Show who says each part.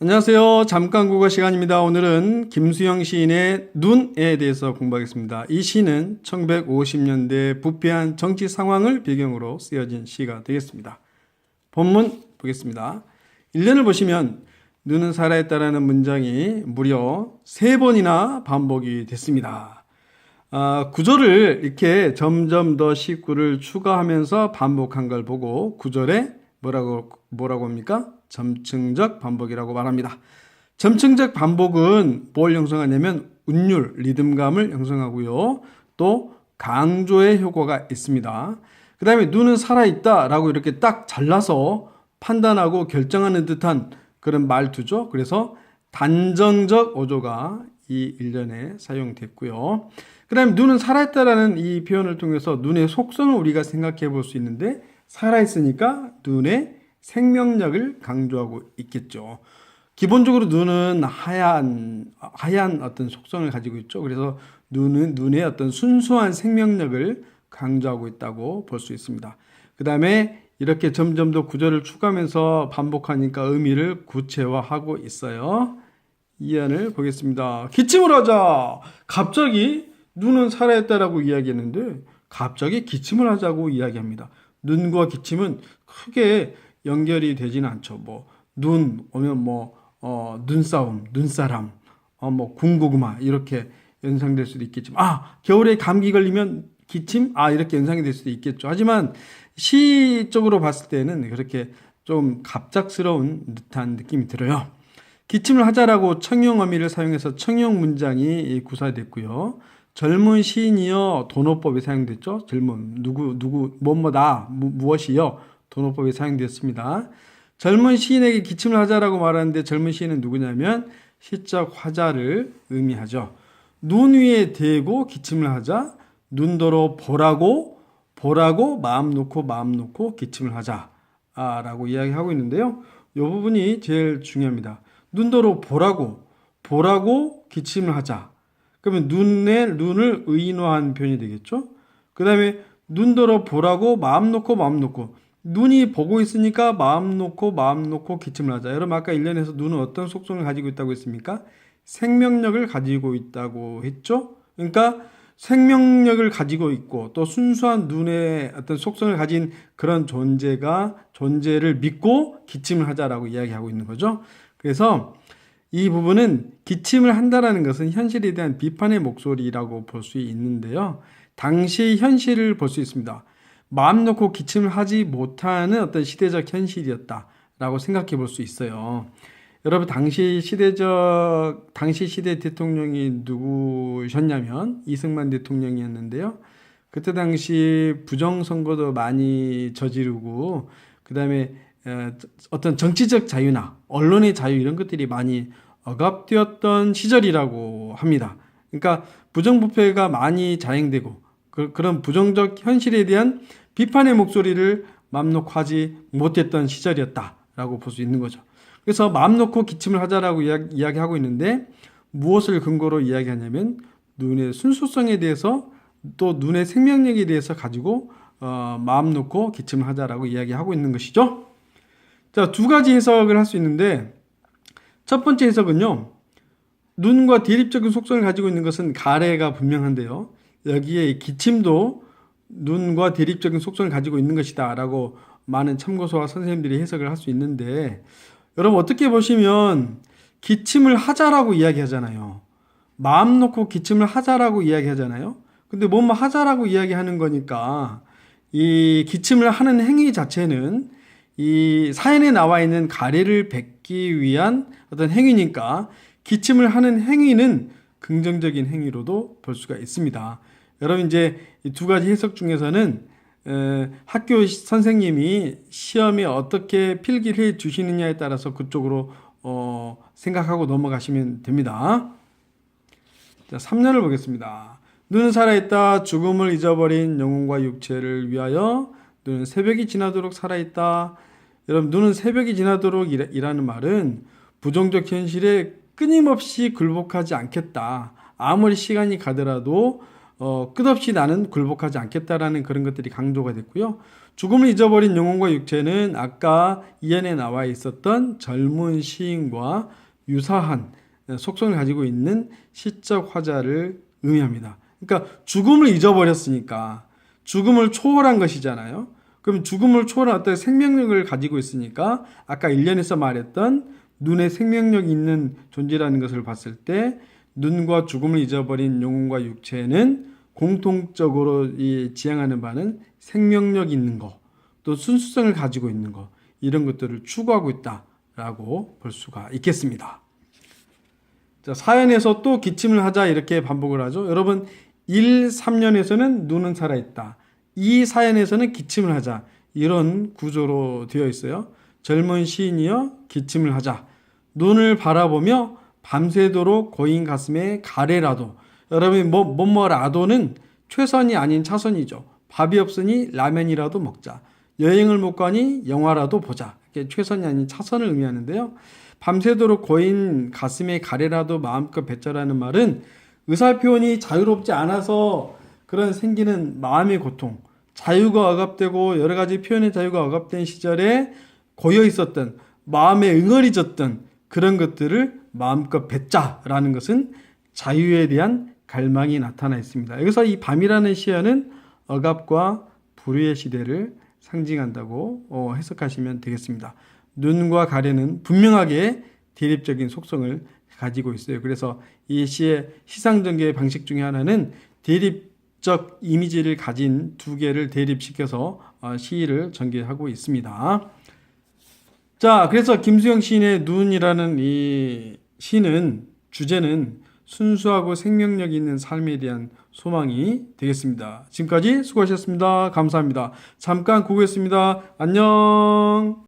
Speaker 1: 안녕하세요. 잠깐 국어 시간입니다. 오늘은 김수영 시인의 눈에 대해서 공부하겠습니다. 이 시는 1950년대 부패한 정치 상황을 배경으로 쓰여진 시가 되겠습니다. 본문 보겠습니다. 1년을 보시면 눈은 살아있다라는 문장이 무려 3번이나 반복이 됐습니다. 구절을 이렇게 점점 더 식구를 추가하면서 반복한 걸 보고 구절에 뭐라고 합니까? 점층적 반복이라고 말합니다. 점층적 반복은 뭘 형성하냐면 운율, 리듬감을 형성하고요. 또 강조의 효과가 있습니다. 그 다음에 눈은 살아있다 라고 이렇게 딱 잘라서 판단하고 결정하는 듯한 그런 말투죠. 그래서 단정적 어조가 이 일련에 사용됐고요. 그 다음에 눈은 살아있다라는 이 표현을 통해서 눈의 속성을 우리가 생각해 볼 수 있는데, 살아있으니까 눈의 생명력을 강조하고 있겠죠. 기본적으로 눈은 하얀 어떤 속성을 가지고 있죠. 그래서 눈은 눈의 어떤 순수한 생명력을 강조하고 있다고 볼 수 있습니다. 그 다음에 이렇게 점점 더 구절을 추가하면서 반복하니까 의미를 구체화하고 있어요. 이안을 보겠습니다. 기침을 하자. 갑자기 눈은 살아있다라고 이야기했는데 갑자기 기침을 하자고 이야기합니다. 눈과 기침은 크게 연결이 되지는 않죠. 눈 오면 눈싸움, 눈사람, 군고구마 이렇게 연상될 수도 있겠지만, 겨울에 감기 걸리면 기침, 이렇게 연상이 될 수도 있겠죠. 하지만 시적으로 봤을 때는 그렇게 좀 갑작스러운 듯한 느낌이 들어요. 기침을 하자라고 청용 어미를 사용해서 청용 문장이 구사됐고요. 젊은 시인이여 도노법이 사용됐죠. 젊은 뭐뭐다 무엇이여 도노법이 사용됐습니다. 젊은 시인에게 기침을 하자라고 말하는데 젊은 시인은 누구냐면 시적 화자를 의미하죠. 눈 위에 대고 기침을 하자, 눈더러 보라고 마음 놓고 기침을 하자 라고 이야기하고 있는데요. 이 부분이 제일 중요합니다. 눈더러 보라고 기침을 하자. 그러면 눈을 의인화한 표현이 되겠죠. 그 다음에 눈더러 보라고 마음 놓고 눈이 보고 있으니까 마음 놓고 기침을 하자. 여러분 아까 1년에서 눈은 어떤 속성을 가지고 있다고 했습니까? 생명력을 가지고 있다고 했죠. 그러니까 생명력을 가지고 있고 또 순수한 눈의 어떤 속성을 가진 그런 존재를 믿고 기침을 하자라고 이야기하고 있는 거죠. 그래서 이 부분은 기침을 한다라는 것은 현실에 대한 비판의 목소리라고 볼 수 있는데요. 당시 현실을 볼 수 있습니다. 마음 놓고 기침을 하지 못하는 어떤 시대적 현실이었다라고 생각해 볼 수 있어요. 여러분 당시 시대 대통령이 누구셨냐면 이승만 대통령이었는데요. 그때 당시 부정선거도 많이 저지르고 그 다음에 어떤 정치적 자유나 언론의 자유 이런 것들이 많이 억압되었던 시절이라고 합니다. 그러니까 부정부패가 많이 자행되고 그런 부정적 현실에 대한 비판의 목소리를 맘 놓고 하지 못했던 시절이었다라고 볼 수 있는 거죠. 그래서 마음 놓고 기침을 하자라고 이야기하고 있는데 무엇을 근거로 이야기하냐면 눈의 순수성에 대해서 또 눈의 생명력에 대해서 가지고 마음 놓고 기침을 하자라고 이야기하고 있는 것이죠. 자, 두 가지 해석을 할 수 있는데 첫 번째 해석은요. 눈과 대립적인 속성을 가지고 있는 것은 가래가 분명한데요. 여기에 기침도 눈과 대립적인 속성을 가지고 있는 것이다 라고 많은 참고서와 선생님들이 해석을 할 수 있는데, 여러분 어떻게 보시면 기침을 하자라고 이야기하잖아요. 마음 놓고 기침을 하자라고 이야기하잖아요. 근데 뭐뭐 하자라고 이야기하는 거니까 이 기침을 하는 행위 자체는 이 사연에 나와 있는 가래를 뱉기 위한 어떤 행위니까 기침을 하는 행위는 긍정적인 행위로도 볼 수가 있습니다. 여러분 이제 이 두 가지 해석 중에서는 학교 선생님이 시험에 어떻게 필기를 해 주시느냐에 따라서 그쪽으로 생각하고 넘어가시면 됩니다. 자, 3년을 보겠습니다. 눈은 살아있다. 죽음을 잊어버린 영혼과 육체를 위하여 눈은 새벽이 지나도록 살아있다. 여러분 눈은 새벽이 지나도록 이라는 말은 부정적 현실에 끊임없이 굴복하지 않겠다. 아무리 시간이 가더라도 끝없이 나는 굴복하지 않겠다라는 그런 것들이 강조가 됐고요. 죽음을 잊어버린 영혼과 육체는 아까 이연에 나와 있었던 젊은 시인과 유사한 속성을 가지고 있는 시적 화자를 의미합니다. 그러니까 죽음을 잊어버렸으니까 죽음을 초월한 것이잖아요. 그럼 죽음을 초월한 어떤 생명력을 가지고 있으니까 아까 1년에서 말했던 눈에 생명력이 있는 존재라는 것을 봤을 때 눈과 죽음을 잊어버린 영혼과 육체는 공통적으로 지향하는 바는 생명력 있는 것, 또 순수성을 가지고 있는 것, 이런 것들을 추구하고 있다라고 볼 수가 있겠습니다. 자, 사연에서 또 기침을 하자 이렇게 반복을 하죠. 여러분 1, 3년에서는 눈은 살아있다. 2 사연에서는 기침을 하자. 이런 구조로 되어 있어요. 젊은 시인이여 기침을 하자. 눈을 바라보며 밤새도록 고인 가슴에 가래라도. 여러분 뭐라도는 최선이 아닌 차선이죠. 밥이 없으니 라면이라도 먹자. 여행을 못 가니 영화라도 보자. 이게 최선이 아닌 차선을 의미하는데요. 밤새도록 고인 가슴에 가래라도 마음껏 뱉자라는 말은 의사 표현이 자유롭지 않아서 그런 생기는 마음의 고통, 자유가 억압되고 여러 가지 표현의 자유가 억압된 시절에 고여 있었던 마음에 응어리졌던 그런 것들을 마음껏 뱉자라는 것은 자유에 대한 갈망이 나타나 있습니다. 여기서 이 밤이라는 시야는 억압과 불의의 시대를 상징한다고 해석하시면 되겠습니다. 눈과 가래는 분명하게 대립적인 속성을 가지고 있어요. 그래서 이 시의 시상전개의 방식 중에 하나는 대립적 이미지를 가진 두 개를 대립시켜서 시를 전개하고 있습니다. 자, 그래서 김수영 시인의 눈이라는 이 시는 주제는 순수하고 생명력 있는 삶에 대한 소망이 되겠습니다. 지금까지 수고하셨습니다. 감사합니다. 잠깐 구고했습니다. 안녕.